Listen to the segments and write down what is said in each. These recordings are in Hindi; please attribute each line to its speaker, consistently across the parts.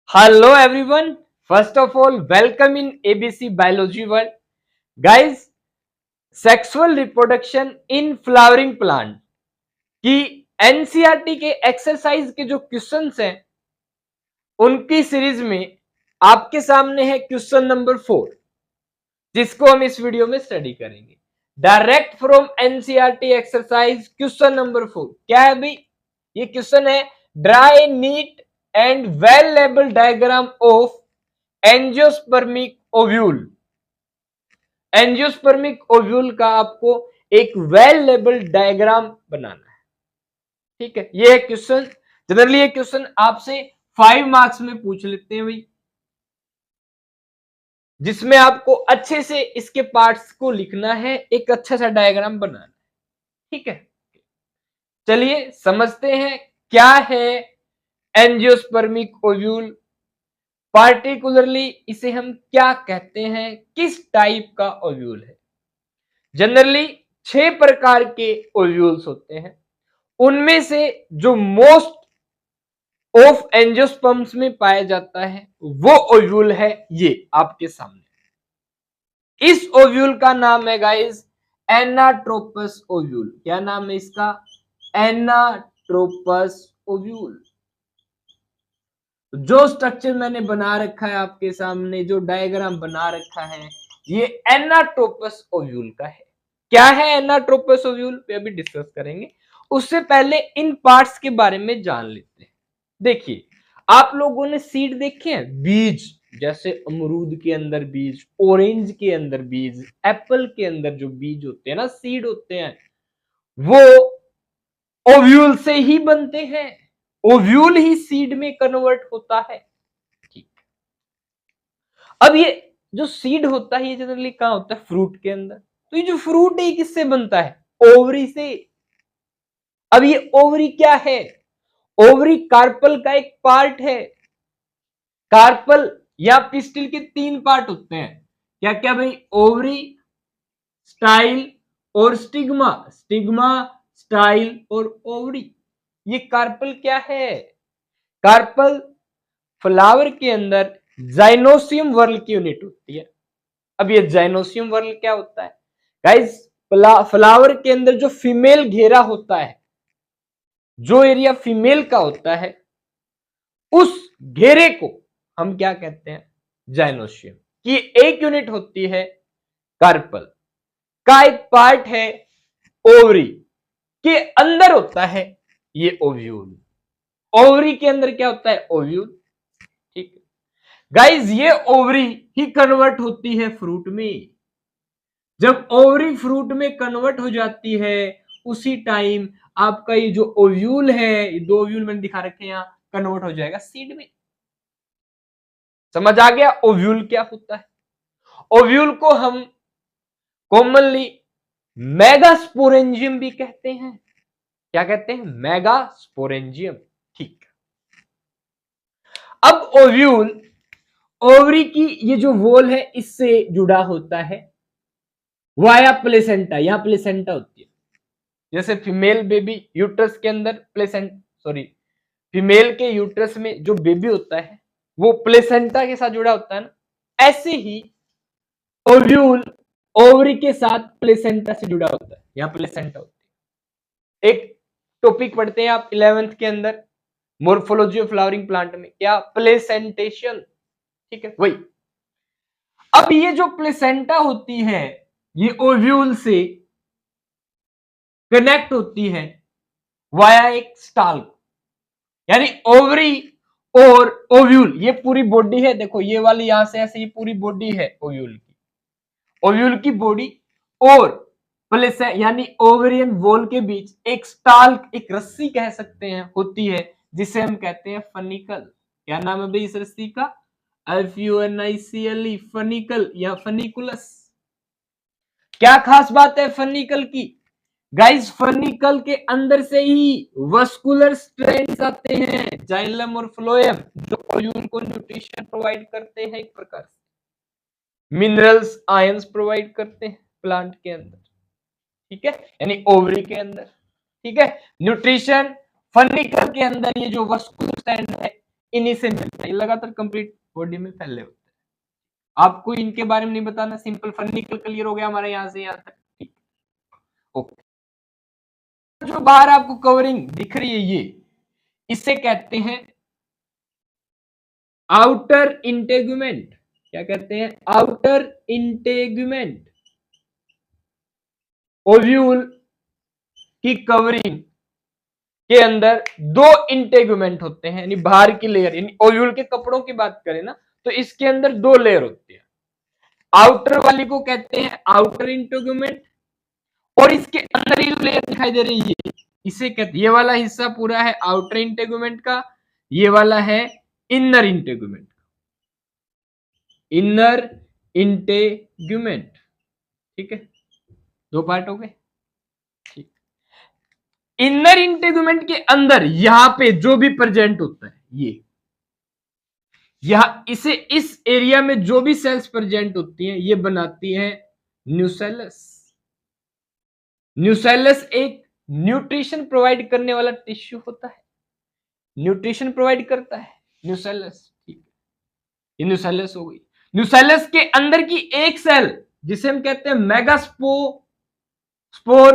Speaker 1: Hello everyone. First of all, welcome in ABC Biology World. Guys, sexual reproduction in flowering plant की एनसीईआरटी के एक्सरसाइज के जो क्वेश्चंस हैं उनकी सीरीज में आपके सामने है क्वेश्चन नंबर 4, जिसको हम इस वीडियो में स्टडी करेंगे direct from NCERT exercise. Question number 4 क्या है भाई? ये क्वेश्चन है dry neat and well label diagram of angiospermic ovule. Angiospermic ovule का आपको एक वेल लेबल्ड डायग्राम बनाना है। ठीक है, ये क्वेश्चन जनरली ये क्वेश्चन आपसे 5 मार्क्स में पूछ लेते हैं भाई, जिसमें आपको अच्छे से इसके पार्ट्स को लिखना है, एक अच्छा सा डायग्राम बनाना है। ठीक है, चलिए समझते हैं क्या है एंजियोस्पर्मिक ओव्यूल, पार्टिकुलरली इसे हम क्या कहते हैं, किस टाइप का ओव्यूल है। जनरली 6 प्रकार के ओव्यूल्स होते हैं, उनमें से जो मोस्ट ऑफ एंजियोस्पर्म्स में पाया जाता है वो ओव्यूल है ये आपके सामने। इस ओव्यूल का नाम है गाइस एनाट्रोपस ओव्यूल। क्या नाम है इसका? Anatropous ovule. जो स्ट्रक्चर मैंने बना रखा है आपके सामने, जो डायग्राम बना रखा है, ये एनाट्रोपस ओव्यूल का है। क्या है एनाट्रोपस ओव्यूल पे अभी डिस्कस करेंगे, उससे पहले इन पार्ट्स के बारे में जान लेते हैं। देखिए, आप लोगों ने सीड देखे हैं, बीज, जैसे अमरूद के अंदर बीज, ऑरेंज के अंदर बीज, एप्पल के अंदर जो बीज होते हैं ना, सीड होते हैं, वो ओव्यूल से ही बनते हैं। ओव्यूल ही सीड में कन्वर्ट होता है। ठीक, अब ये जो सीड होता है ये जनरली कहां होता है? फ्रूट के अंदर। तो ये जो फ्रूट है किससे बनता है? ओवरी से। अब ये ओवरी क्या है? ओवरी कार्पल का एक पार्ट है। कार्पल या पिस्टिल के 3 पार्ट होते हैं। क्या क्या भाई? ओवरी, स्टाइल और स्टिग्मा। स्टिग्मा, स्टाइल और ओवरी। ये कार्पल क्या है? कार्पल फ्लावर के अंदर जाइनोसियम वर्ल की यूनिट होती है। अब ये जाइनोसियम वर्ल क्या होता है गाइस? फ्लावर के अंदर जो फीमेल घेरा होता है, जो एरिया फीमेल का होता है, उस घेरे को हम क्या कहते हैं? जाइनोसियम की एक यूनिट होती है कार्पल का एक पार्ट है ओवरी के अंदर होता है ये ओव्यूल। ओवरी के अंदर क्या होता है? ओव्यूल। ठीक है गाइस, ये ओवरी ही कन्वर्ट होती है फ्रूट में। जब ओवरी फ्रूट में कन्वर्ट हो जाती है, उसी टाइम आपका ये जो ओव्यूल है, ये 2 ओव्यूल मैंने दिखा रखे हैं यहां, कन्वर्ट हो जाएगा सीड में। समझ आ गया ओव्यूल क्या होता है? ओव्यूल को हम कॉमनली मेगास्पोरेंजियम भी कहते हैं। क्या कहते हैं? मेगास्पोरेंजियम। ठीक, अब ओव्यूल ओवरी की ये जो वॉल है इससे जुड़ा होता है वाया प्लेसेंटा। यहां प्लेसेंटा होती है, जैसे फीमेल बेबी यूट्रस के अंदर फीमेल के यूट्रस में जो बेबी होता है वो प्लेसेंटा के साथ जुड़ा होता है ना, ऐसे ही ओव्यूल ओवरी के साथ प्लेसेंटा से जुड़ा होता है। यहां प्लेसेंटा होती है। एक टॉपिक पढ़ते हैं आप 11th के अंदर, मोर्फोलॉजी ऑफ फ्लावरिंग प्लांट में, क्या? प्लेसेंटेशन। ठीक है, वही। अब ये जो प्लेसेंटा होती है ये ओव्यूल से कनेक्ट होती है वाया एक स्टाल, यानी ओवरी और ओव्यूल, ये पूरी बॉडी है। देखो ये वाली यहां से ऐसे, ये पूरी बॉडी है ओव्यूल की। ओव्यूल की बॉडी और प्लेस यानी ओवेरियन वॉल के बीच एक स्टाल, एक रस्सी कह सकते हैं, होती है, जिसे हम कहते हैं फनिकल। क्या नाम है भाई इस रस्सी का? FUNICLE, फनिकल या फनिकुलस। क्या खास बात है फनिकल की? गाइस, फर्निकल के अंदर से ही वस्कुलर स्ट्रैंड्स आते हैं, जाइलम और फ्लोएम, जो ओव्यूल को न्यूट्रिशन प्रोवाइड करते हैं, एक प्रकार से मिनरल्स, आयंस प्रोवाइड करते हैं प्लांट के अंदर। ठीक है, यानी ओवरी के अंदर। ठीक है, न्यूट्रिशन फर्निकल के अंदर, ये जो वस्कुलर स्ट्रैंड है इन्हीं से मिलता है, लगातार कंप्लीट बॉडी में फैले होते हैं। आपको इनके बारे में नहीं बताना, सिंपल फर्निकल क्लियर हो गया हमारे यहां से यहां तक, ठीक। ओके, जो बाहर आपको कवरिंग दिख रही है ये, इसे कहते हैं आउटर इंटेगुमेंट। क्या कहते हैं? Outer integument. ओव्यूल की कवरिंग के अंदर दो इंटेगुमेंट होते हैं, यानी बाहर की लेयर, यानी ओव्यूल के कपड़ों की बात करें ना तो इसके अंदर दो लेयर होती है। आउटर वाली को कहते हैं आउटर इंटेगुमेंट, और इसके अंदर ये जो लेयर दिखाई दे रही है इसे कहते हैं, ये वाला हिस्सा पूरा है आउटर इंटेगुमेंट का, ये वाला है इनर इंटेगुमेंट। इनर इंटेगुमेंट, ठीक है, दो पार्ट हो गए। ठीक, इनर इंटेगुमेंट के अंदर यहां पे जो भी प्रेजेंट होता है ये, यहां इसे इस एरिया में जो भी सेल्स प्रेजेंट होती हैं ये बनाती है न्यूसेलस। न्यूसेलस एक न्यूट्रिशन प्रोवाइड करने वाला टिश्यू होता है, न्यूट्रिशन प्रोवाइड करता है न्यूसेलस, ठीक है, ये न्यूसेलस हो गई। न्यूसेलस के अंदर की एक सेल जिसे हम कहते हैं megaspore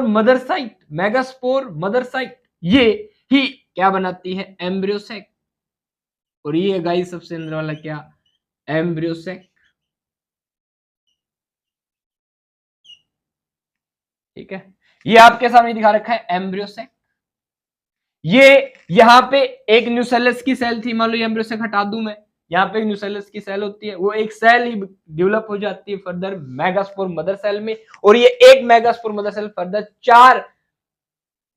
Speaker 1: mother site, megaspore mother site, ये ही क्या बनाती है? एम्ब्रियोसेक। और ये गाइस सबसे अंदर वाला क्या? एम्ब्रियोसेक, ठीक है, ये आपके सामने दिखा रखा है एम्ब्रियोसेक। ये यहां पे एक न्यूसेलस की सेल थी, मान लो ये एम्ब्रियोसेक हटा दूं मैं, यहाँ पे एक न्यूसेलस की सेल होती है, वो एक सेल ही डेवलप हो जाती है फर्दर मेगास्पोर मदर सेल में, और ये एक megaspore mother cell further 4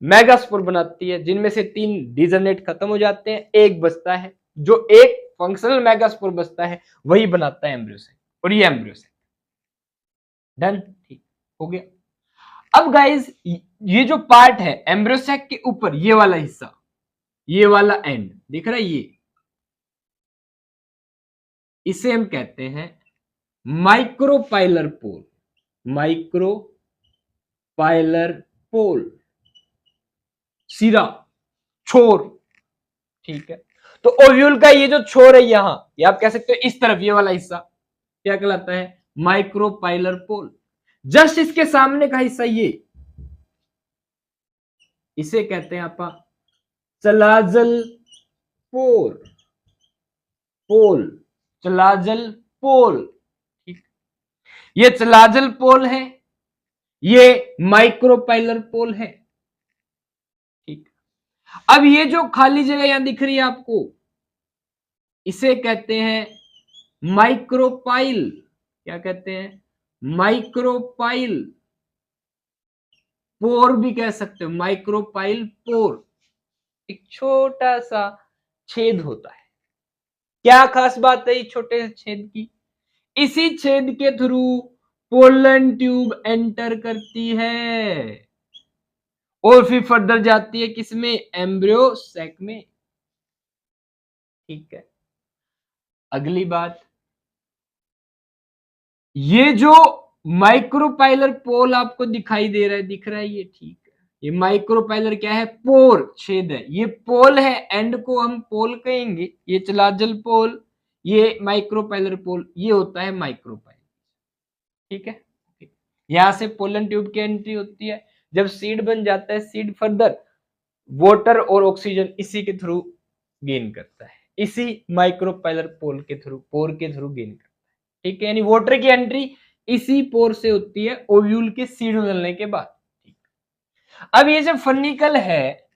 Speaker 1: megaspore बनाती है, जिनमें से 3 डिजनरेट खत्म हो जाते हैं, एक बचता है, जो एक फंक्शनल मेगास्पोर बचता है वही बनाता है एम्ब्रियोसेक, और ये एम्ब्रियोसेक। डन, ठीक हो गया। अब गाइस ये जो पार्ट है एम्ब्रियोसेक के ऊपर, ये वाला हिस्सा, ये वाला एंड दिख रहा है, ये इसे हम कहते हैं माइक्रोपाइलर पोल। माइक्रोपाइलर पोल, सिरा, छोर, ठीक है। तो ओव्यूल का ये जो छोर है यहां, ये आप कह सकते हो इस तरफ, ये वाला हिस्सा क्या कहलाता है? माइक्रोपाइलर पोल। जस्ट इसके सामने का हिस्सा ये, इसे कहते हैं आपा चलाजल पोल, पोल, चलाजल पोल, ठीक, ये चलाजल पोल है, ये माइक्रोपाइलर पोल है, ठीक। अब ये जो खाली जगह यहां दिख रही है आपको, इसे कहते हैं माइक्रोपाइल। क्या कहते हैं? माइक्रोपाइल पोर भी कह सकते हो, माइक्रोपाइल पोर। एक छोटा सा छेद होता है। क्या खास बात है इस छोटे से छेद की? इसी छेद के थ्रू पोलन ट्यूब एंटर करती है और फिर फर्दर जाती है किसमें? एम्ब्रियोसेक में, ठीक है। अगली बात, ये जो माइक्रोपाइलर पोल आपको दिखाई दे रहा है, दिख रहा है ये, ठीक है, ये माइक्रोपाइलर क्या है? पोर, छेद है, ये पोल है, एंड को हम पोल कहेंगे, ये चलाजल पोल, ये माइक्रोपाइलर पोल, ये होता है माइक्रोपाइलर, ठीक है। यहां से पोलन ट्यूब की एंट्री होती है, जब सीड बन जाता है, सीड फर्दर वाटर और ऑक्सीजन इसी के थ्रू गेन करता है, इसी माइक्रोपाइलर पोल के थ्रू, पोर के थ्रू गेन करता है, ठीक है। यानी वाटर की एंट्री इसी पोर से होती है ओव्यूल के सीड उगलने के बाद, ठीक। अब ये जब फर्निकल है,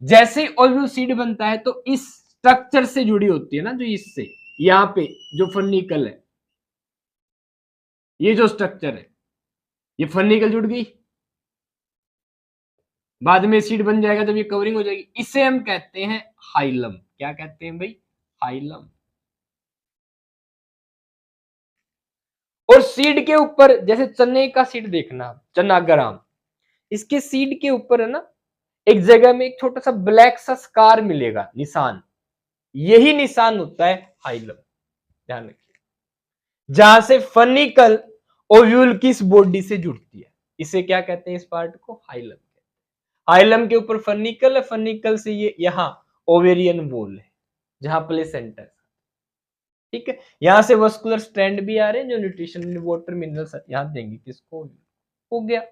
Speaker 1: जैसे ओव्यूल सीड बनता है तो इस स्ट्रक्चर से जुड़ी होती है ना, जो इससे यहां पे जो फर्निकल है, ये जो स्ट्रक्चर है, ये फर्निकल जुड़ गई, बाद में सीड बन जाएगा जब ये कवरिंग हो जाएगी, इसे हम कहते हैं हाइलम। क्या कहते हैं भाई? हाइलम। और सीड के ऊपर, जैसे चने का सीड देखना, चना ग्राम, इसके सीड के ऊपर है ना, एक जगह में एक छोटा सा ब्लैक सा स्कार मिलेगा, निशान, यही निशान होता है हाइलम, ध्यान रखिए। जहां से फर्निकल ओव्यूल की इस बॉडी से जुड़ती है, इसे क्या कहते हैं? इस पार्ट को हाइलम। हाइलम के ऊपर फर्निकल है, फर्निकल से ये यहां ओवेरियन वॉल है, जहां प्लेसेंटा है। ठीक है, यहां से वस्कुलर स्ट्रैंड भी आ रहे हैं जो न्यूट्रिशन वाटर मिनरल्स यहां देंगे किसको, हो गया।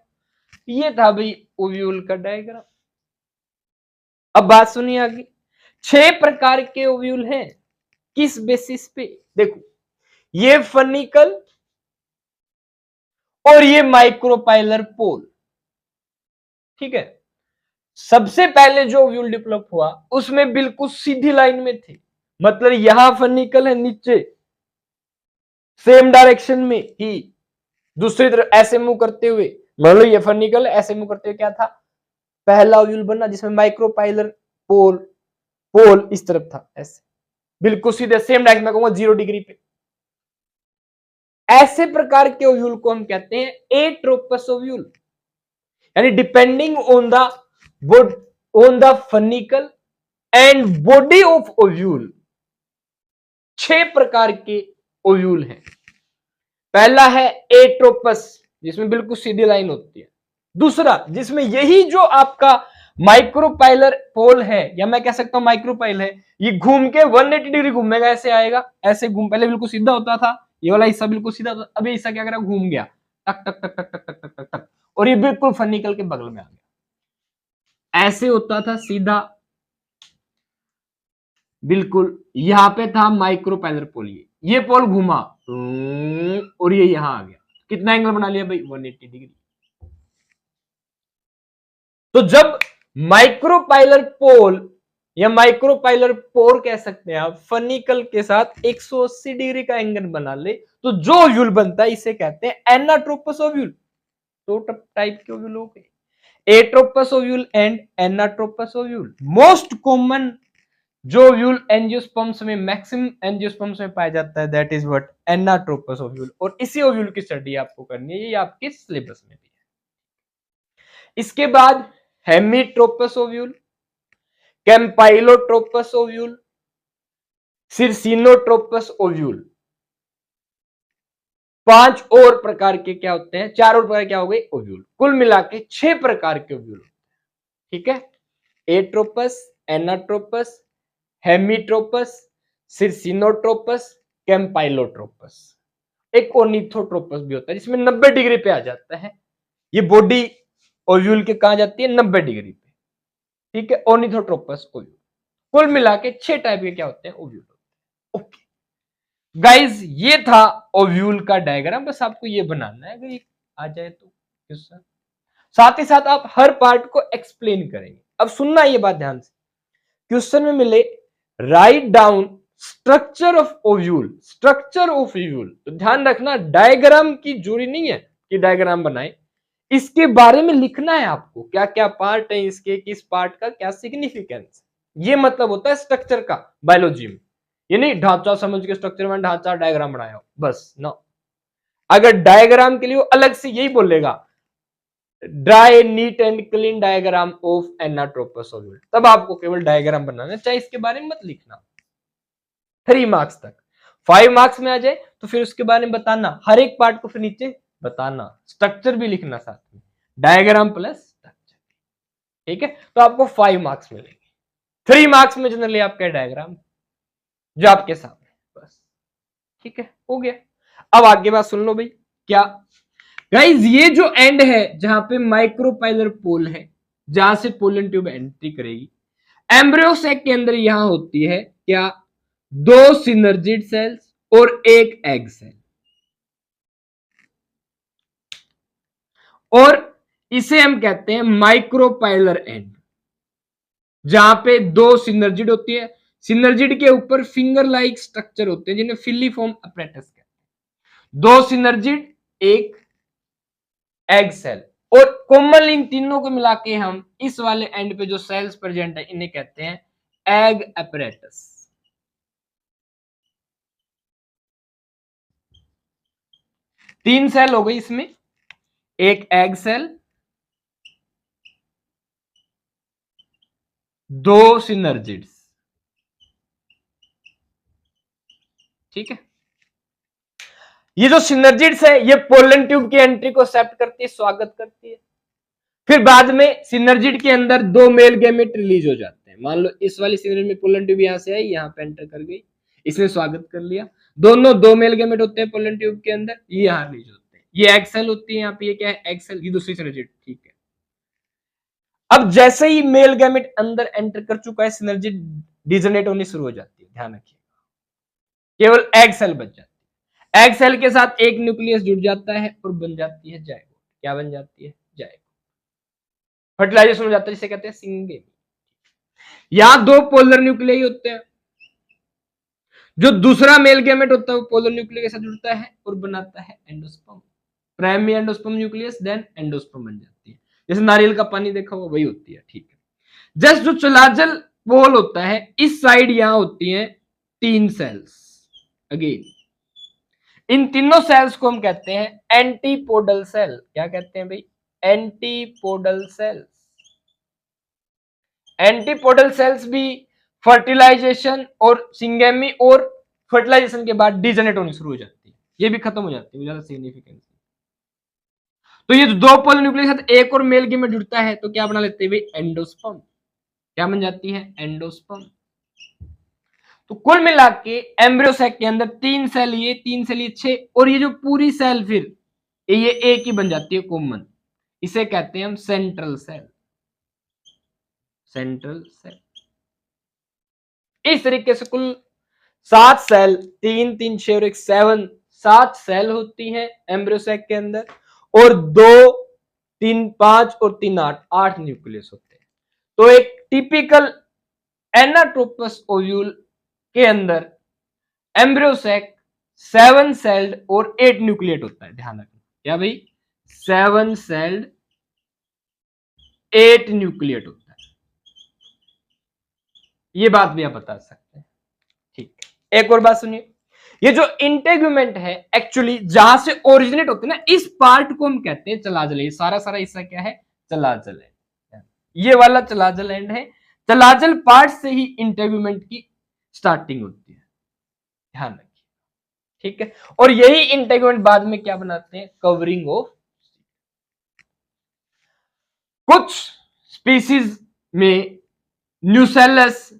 Speaker 1: ये था भाई ओव्यूल का डायग्राम। अब बात सुनिए आगे, 6 प्रकार के ओव्यूल हैं। किस बेसिस पे, देखो ये फनिकल और ये माइक्रोपाइलर पोल। ठीक है, सबसे पहले जो ओव्यूल डेवलप हुआ उसमें बिल्कुल सीधी लाइन में थे, मतलब यहां फनिकल है नीचे सेम डायरेक्शन में ही, दूसरी तरफ ऐसे मूव करते हुए, मान लो ये फनिकल ऐसे मूव करते हुए क्या था, पहला ओव्यूल बना जिसमें माइक्रोपाइलर पोल पोल इस तरफ था, ऐसे बिल्कुल सीधे सेम डायरेक्शन में कहूंगा 0 डिग्री पे। ऐसे प्रकार के ओव्यूल को हम कहते हैं एट्रोपस ओव्यूल, यानी depending on the funicle and body of ovule 6 प्रकार के ओव्यूल हैं। पहला है एट्रोपस जिसमें बिल्कुल सीधी लाइन होती है। दूसरा जिसमें यही जो आपका माइक्रोपाइलर पोल है, या मैं कह सकता हूं माइक्रोपाइल है, ये घूम के 180 डिग्री घूमेगा, ऐसे आएगा, ऐसे घूम, पहले बिल्कुल सीधा होता था, ये वाला हिस्सा बिल्कुल सीधा होता, अभी हिस्सा क्या करा, घूम गया, टक टक टक टक टक टक टक टक टक, और ये बिल्कुल फनिकल के बगल में आ गया। ऐसे होता था सीधा, बिल्कुल यहां पे था माइक्रोपाइलर पोल, ये पोल घूमा और ये यहां आ गया, कितना एंगल बना लिया भाई, 180 डिग्री। तो जब माइक्रोपाइलर पोल या माइक्रोपाइलर पोर कह सकते हैं आप, फनिकल के साथ 180 डिग्री का एंगल बना ले, तो जो ओव्यूल बनता है इसे कहते हैं एनाट्रोपस ओव्यूल। दो टाइप के ओव्यूल हो गए, atropous ovule and anatropous ovule. Most common जो ओव्यूल एंजियोस्पर्म्स में, मैक्सिमम एंजियोस्पर्म्स में पाया जाता है, that is what, anatropous ovule. और इसी ओव्यूल की स्टडी आपको करनी है, ये आपके सिलेबस में भी है। इसके बाद हेमीट्रोपस ओव्यूल, कैम्पाइलोट्रोपस ओव्यूल, सिरसिनोट्रोपस ओव्यूल। 5 और प्रकार के क्या होते हैं, 4 और प्रकार क्या हो गए ओव्यूल, कुल मिला के 6 प्रकार के ओव्यूल होते हैं। ठीक है, एट्रोपस, एनाट्रोपस, हेमीट्रोपस, सिरसिनोट्रोपस, कैम्पाइलोट्रोपस। एक ओनिथोट्रोपस भी होता है जिसमें 90 डिग्री पे आ जाता है, ये बॉडी ओव्यूल के कहां जाती है, 90 डिग्री पे। ठीक है, ओनिथोट्रोपस ओव्यूल। कुल मिला के 6 टाइप के क्या होते हैं, ओव्यूल। ओके गाइज, ये था ओव्यूल का डायग्राम, बस आपको ये बनाना है, अगर ये आ जाए तो क्वेश्चन, साथ ही साथ आप हर पार्ट को एक्सप्लेन करेंगे। अब सुनना ये बात ध्यान से, क्वेश्चन में मिले write down structure of ovule, structure of ovule, तो ध्यान रखना डायग्राम की जरूरी नहीं है कि डायग्राम बनाए, इसके बारे में लिखना है आपको, क्या क्या पार्ट है इसके, किस पार्ट का क्या सिग्निफिकेंस। ये मतलब होता है स्ट्रक्चर का बायोलॉजी में, ये नहीं ढांचा समझ के स्ट्रक्चर में ढांचा डायग्राम बनाया बस ना। अगर डायग्राम के लिए अलग से यही बोलेगा, dry neat and clean diagram of anatropous ovule, तब आपको केवल डायग्राम बनाना, चाहे इसके बारे में मत लिखना। 3 मार्क्स तक, 5 मार्क्स में आ जाए तो फिर उसके बारे में बताना, हर एक पार्ट को फिर नीचे बताना, स्ट्रक्चर भी लिखना साथ में, डायग्राम प्लस स्ट्रक्चर। ठीक है, तो आपको 5 मार्क्स मिलेंगे। 3 मार्क्स में जनरली आपका डायग्राम जो आपके सामने, बस। ठीक है, हो गया। अब आगे बात सुन लो भाई, क्या गाइज, ये जो एंड है जहां पे माइक्रोपाइलर पोल है, जहां से पोलन ट्यूब एंट्री करेगी, एम्ब्रियो सैक के अंदर यहां होती है क्या, 2 सिनर्जिड सेल्स और 1 एग सेल, और इसे हम कहते हैं माइक्रोपाइलर एंड, जहां पे 2 सिनर्जिड होती है, सिनर्जिड के ऊपर फिंगर लाइक स्ट्रक्चर होते हैं जिन्हें फिलीफॉर्म अपरेटस कहते हैं। 2 सिनर्जिड, 1 एग सेल, और कॉमनली इन तीनों को मिला के हम इस वाले एंड पे जो सेल्स प्रेजेंट है इन्हें कहते हैं एग अपरेटस। तीन सेल हो गई इसमें, एक एग सेल, 2 सिनर्जिड्स। ठीक है, ये जो सिनर्जिड्स है ये पोलन ट्यूब की एंट्री को एक्सेप्ट करती है, स्वागत करती है। फिर बाद में सिनर्जिड के अंदर 2 मेल गैमेट रिलीज हो जाते हैं, हैं। मान लो इस वाली सिनेरियो में पोलन ट्यूब यहाँ से आई, यहाँ पे एंटर कर गई, इसने स्वागत कर लिया, दोनों दो मेल गैमेट होते हैं पोलन ट्यूब के अंदर, ये यहाँ रिलीज होते हैं, ये एक्सेल होती है, यहाँ पे ये क्या है एक्सेल, ये दूसरी सिनर्जी, ठीक है। अब जैसे ही मेल गैमेट अंदर एंटर कर चुका है, सिनर्जी डिजनरेट होनी शुरू हो जाती है, ध्यान रखिए, केवल एग सेल बच जाती है, एग सेल के साथ एक न्यूक्लियस जुड़ जाता है और बन जाती है जायगोट। क्या बन जाती है? जायगोट। फर्टिलाइजेशन हो जाता है, जिसे कहते हैं सिंगेमी। यहां दो पोलर न्यूक्लियाई होते हैं, जो दूसरा मेल गैमेट होता है वो पोलर न्यूक्लियस के साथ जुड़ता है और बनाता है endosperm. Primary endosperm nucleus, then endosperm बन जाती है, जैसे नारियल का पानी देखा हुआ वही होती है, ठीक है। जस्ट जो चलाजल पोल होता है, इस साइड यहां होती है 3 सेल्स। अगेन इन तीनों सेल्स को हम कहते हैं एंटीपोडल सेल। क्या कहते हैं भाई? Antipodal cells. एंटीपोडल सेल्स भी फर्टिलाइजेशन और सिंगेमी और फर्टिलाइजेशन के बाद डिजनरेट होनी शुरू हो जाती है, ये भी खत्म हो जाती है, ज्यादा सिग्निफिकेंस। तो ये दो पोलर न्यूक्लियस साथ एक और मेल गैमेट जुड़ता है तो क्या बना लेते हैं भाई? एंडोस्पर्म। क्या बन जाती है? एंडोस्पर्म। तो कुल मिला के एम्ब्रियो सैक के अंदर 3 सेल ये, 3 सेल ये, 6, और ये जो पूरी सेल फिर ये एक ही बन जाती है कॉमन, इसे कहते हैं हम सेंट्रल सेल। Central cell. इस तरीके से कुल 7 सेल, 3 3 6 और 1 7, 7 सेल होती हैं एम्ब्रियो सैक के अंदर, और 2 3 5 और 3 8, 8 न्यूक्लियस होते हैं। तो एक टिपिकल एनाट्रोपस ओव्यूल के अंदर एम्ब्रियो सैक 7 सेल्ड और 8 न्यूक्लिएट होता है, ध्यान रखना। क्या भाई? 7 सेल्ड 8 न्यूक्लिएट होता है, ये बात भी आप बता सकते हैं, ठीक है। एक और बात सुनिए, ये जो इंटेगुमेंट है एक्चुअली जहां से ओरिजिनेट होते हैं ना, इस पार्ट को हम कहते हैं चलाजल। ये सारा सारा हिस्सा क्या है? चलाजल है, ये वाला चलाजल एंड है। चलाजल पार्ट से ही इंटेगुमेंट की स्टार्टिंग होती है, ध्यान रखिए, ठीक है। और यही इंटेगुमेंट बाद में क्या बनाते हैं? Covering of. कुछ स्पीसीज में न्यूसेलस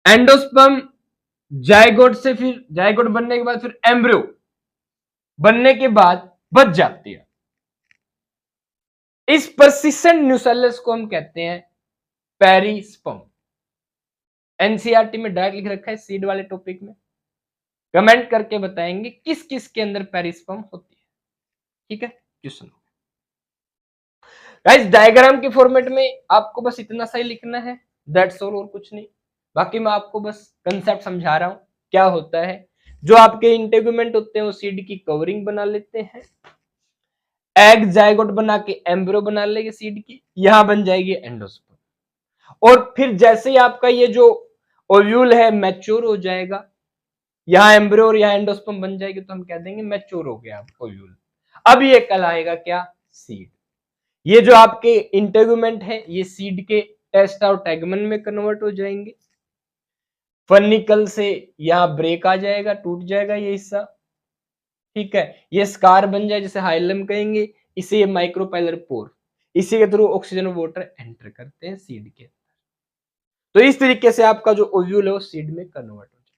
Speaker 1: एंडोस्पर्म जायगोट से, फिर जायगोट बनने के बाद फिर एम्ब्रियो बनने के बाद बच जाती है। इस परसिस्टेंट न्यूसेलस को हम कहते हैं पेरिस्पर्म। एनसीईआरटी में डायरेक्ट लिख रखा है सीड वाले टॉपिक में, कमेंट करके बताएंगे किस किस के अंदर पेरिस्पर्म होती है, ठीक है। क्वेश्चन गाइस, डायग्राम के फॉर्मेट में आपको बस इतना सा ही लिखना है, दैट्स ऑल, और कुछ नहीं। बाकी मैं आपको बस कंसेप्ट समझा रहा हूं क्या होता है। जो आपके इंटेगुमेंट होते हैं वो सीड की कवरिंग बना लेते हैं, एग जायगोट बना के एम्ब्रियो बना लेंगे सीड की, यहां बन जाएगी एंडोस्पर्म। और फिर जैसे ही आपका ये जो ओव्यूल है मैच्योर हो जाएगा, यहां एम्ब्रियो और यहां एंडोस्पर्म बन जाएगी, तो हम कह देंगे मैच्योर हो गया ओव्यूल। अब ये कहलाएगा क्या? सीड। ये जो आपके इंटेगुमेंट है ये सीड के टेस्ट और टैगमन में कन्वर्ट हो जाएंगे, फर्निकल से यहां ब्रेक आ जाएगा, टूट जाएगा ये हिस्सा, ठीक है। ये स्कार बन जाए जिसे हाइलम कहेंगे, इसे ये माइक्रोपाइलर पोर, इसी के थ्रू ऑक्सीजन और वाटर एंटर करते हैं सीड के अंदर। तो इस तरीके से आपका जो ओव्यूल है वो सीड में कन्वर्ट हो जाए,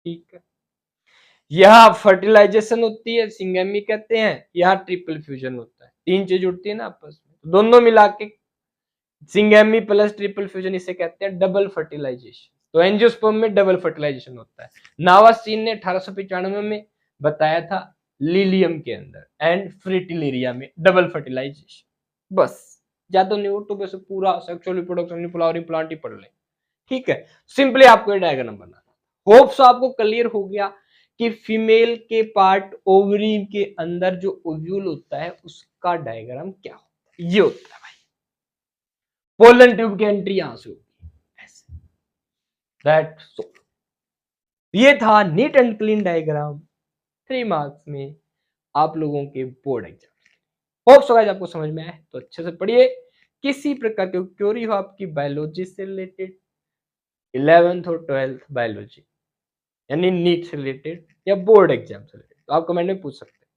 Speaker 1: ठीक है। यहां फर्टिलाइजेशन होती है, सिंगेमी कहते हैं, यहां ट्रिपल फ्यूजन होता है, 3 चीज जुड़ती है ना आपस में, दोनों मिला के सिंगेमी प्लस ट्रिपल फ्यूजन, इसे कहते हैं डबल फर्टिलाइजेशन। तो एंजियोस्पर्म में डबल फर्टिलाइजेशन होता है। नावास्टीन ने 1895 में बताया था लीलियम के अंदर एंड फ्रिटिलेरिया में डबल फर्टिलाइजेशन। बस ज्यादा नहीं हो तो बस पूरा सेक्सुअल रिप्रोडक्शन फ्लावरिंग प्लांट ही पढ़ लें, ठीक है। सिंपली आपको ये डायग्राम बनाना। होप सो आपको क्लियर हो गया कि फीमेल के पार्ट ओवरी के अंदर जो ओव्यूल होता है उसका डायग्राम क्या होता है। ये होता है भाई, पोलन ट्यूब की एंट्री यहां से होती है ऐसे, दैट सो। ये था neat and clean diagram 3 marks में आप लोगों के board exam. Hope so guys आपको समझ में आए तो अच्छे से पढ़िए। किसी प्रकार की क्वेरी हो आपकी बायोलॉजी से रिलेटेड, 11th और 12th बायोलॉजी यानी नीट से रिलेटेड या बोर्ड एग्जाम से रिलेटेड, तो आप कमेंट में पूछ सकते हैं,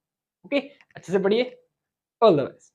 Speaker 1: ओके। अच्छे से पढ़िए, ऑल द बेस्ट।